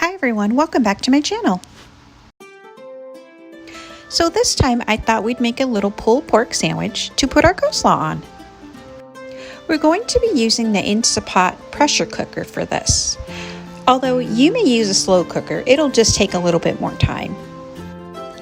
Hi everyone, welcome back to my channel. So this time I thought we'd make a little pulled pork sandwich to put our coleslaw on. We're going to be using the Instant Pot pressure cooker for this. Although you may use a slow cooker, it'll just take a little bit more time.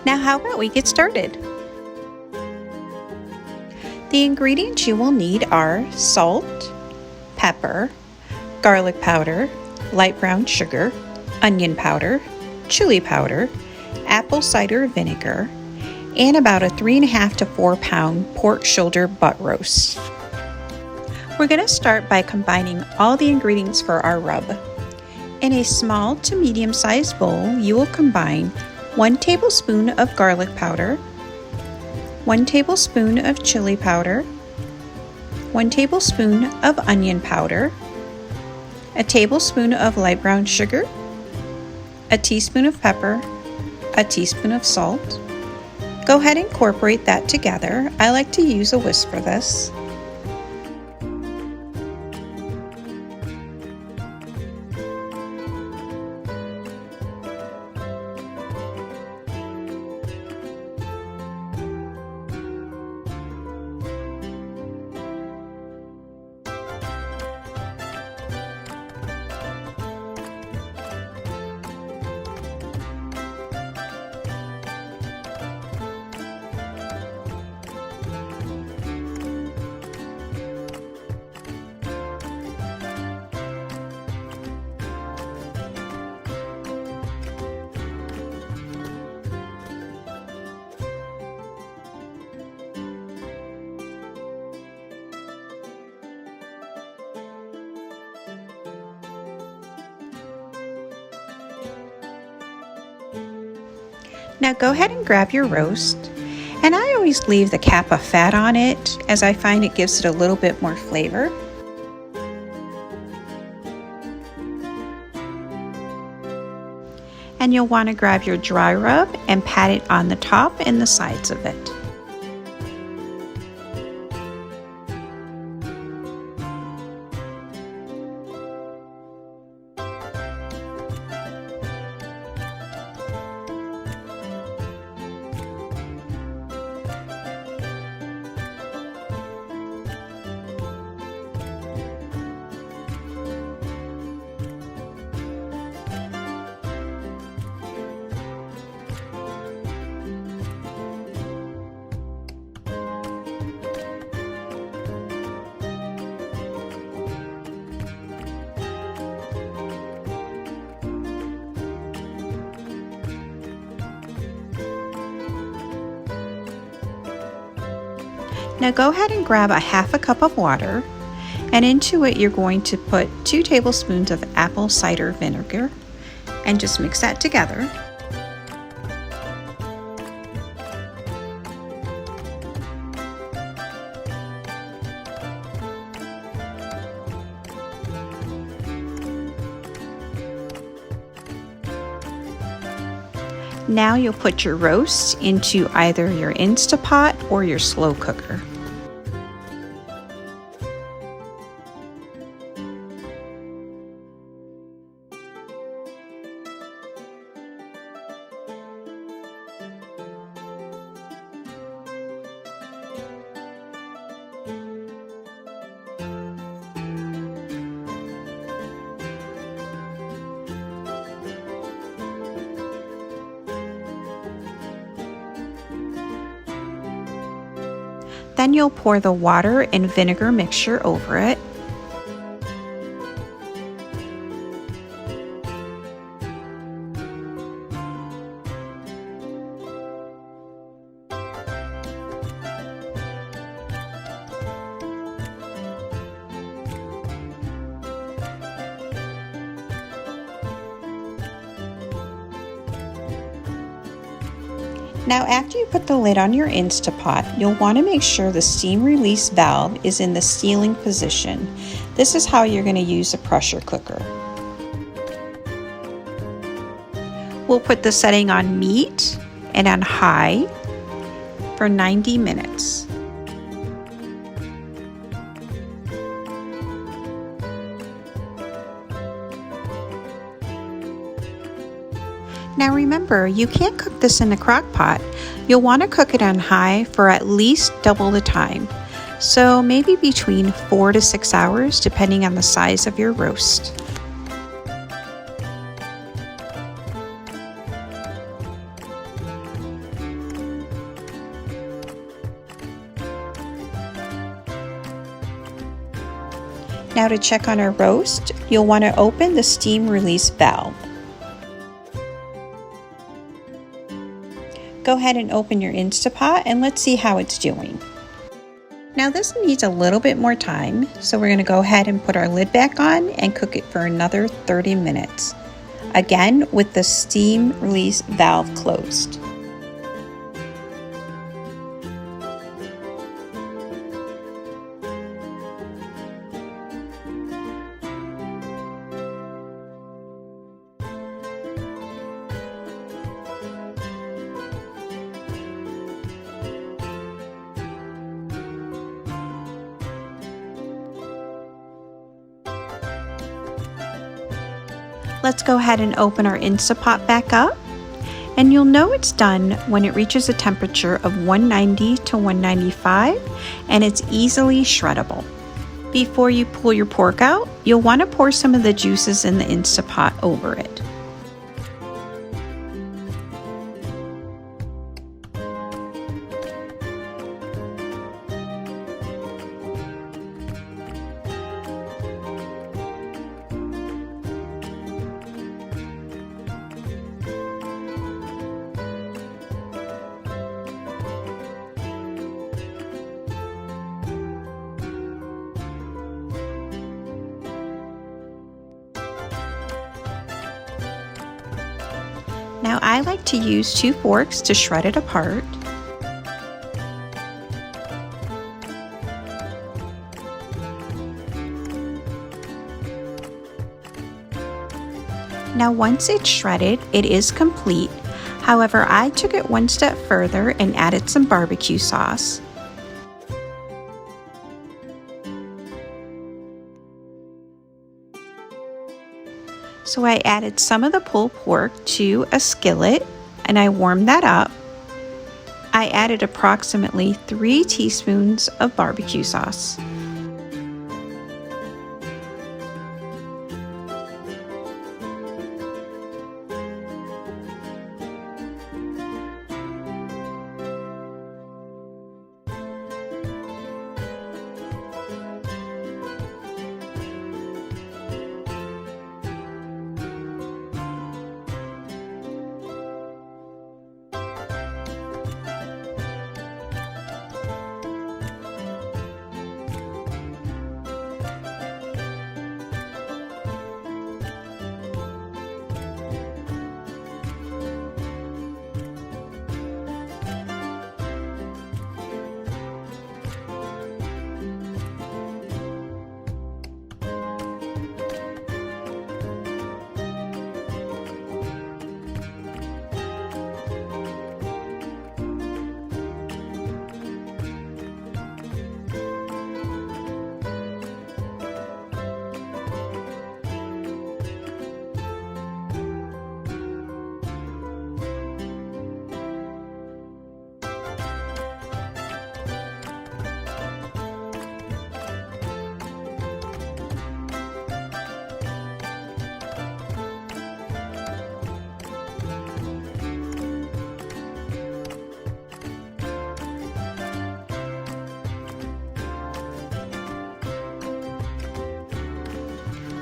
Now how about we get started? The ingredients you will need are salt, pepper, garlic powder, light brown sugar, onion powder, chili powder, apple cider vinegar, and about a 3.5 to 4 pound pork shoulder butt roast. We're going to start by combining all the ingredients for our rub. In a small to medium sized bowl, you will combine 1 tablespoon of garlic powder, 1 tablespoon of chili powder, 1 tablespoon of onion powder, a tablespoon of light brown sugar, a teaspoon of pepper, a teaspoon of salt. Go ahead and incorporate that together. I like to use a whisk for this. Now go ahead and grab your roast, and I always leave the cap of fat on it as I find it gives it a little bit more flavor. And you'll want to grab your dry rub and pat it on the top and the sides of it. Now go ahead and grab a 1/2 cup of water, and into it you're going to put 2 tablespoons of apple cider vinegar and just mix that together. Now you'll put your roast into either your Instant Pot or your slow cooker. Then you'll pour the water and vinegar mixture over it. Now after you put the lid on your Instant Pot, you'll want to make sure the steam release valve is in the sealing position. This is how you're going to use a pressure cooker. We'll put the setting on meat and on high for 90 minutes. Now remember, you can't cook this in the crock pot. You'll want to cook it on high for at least double the time. So maybe between 4 to 6 hours, depending on the size of your roast. Now to check on our roast, you'll want to open the steam release valve. Go ahead and open your Instapot and let's see how it's doing. Now this needs a little bit more time, so we're going to go ahead and put our lid back on and cook it for another 30 minutes. Again, with the steam release valve closed. Let's go ahead and open our Instapot back up, and you'll know it's done when it reaches a temperature of 190 to 195 and it's easily shreddable. Before you pull your pork out, you'll want to pour some of the juices in the Instapot over it. Now I like to use 2 forks to shred it apart. Now once it's shredded, it is complete. However, I took it one step further and added some barbecue sauce. So I added some of the pulled pork to a skillet and I warmed that up. I added approximately 3 teaspoons of barbecue sauce.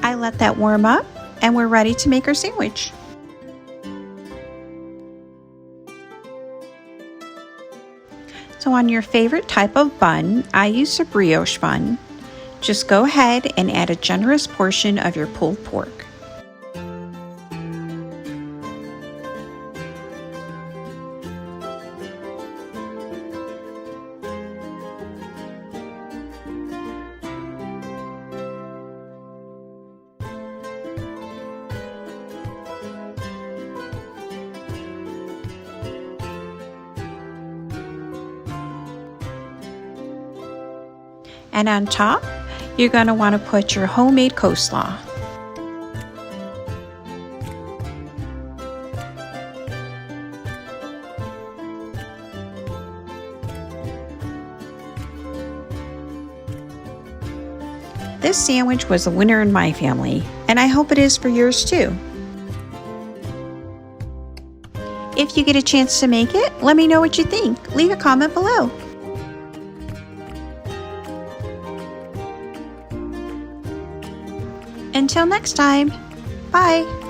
I let that warm up and we're ready to make our sandwich. So on your favorite type of bun, I use a brioche bun. Just go ahead and add a generous portion of your pulled pork. And on top, you're going to want to put your homemade coleslaw. This sandwich was a winner in my family, and I hope it is for yours too. If you get a chance to make it, let me know what you think. Leave a comment below. Until next time, bye!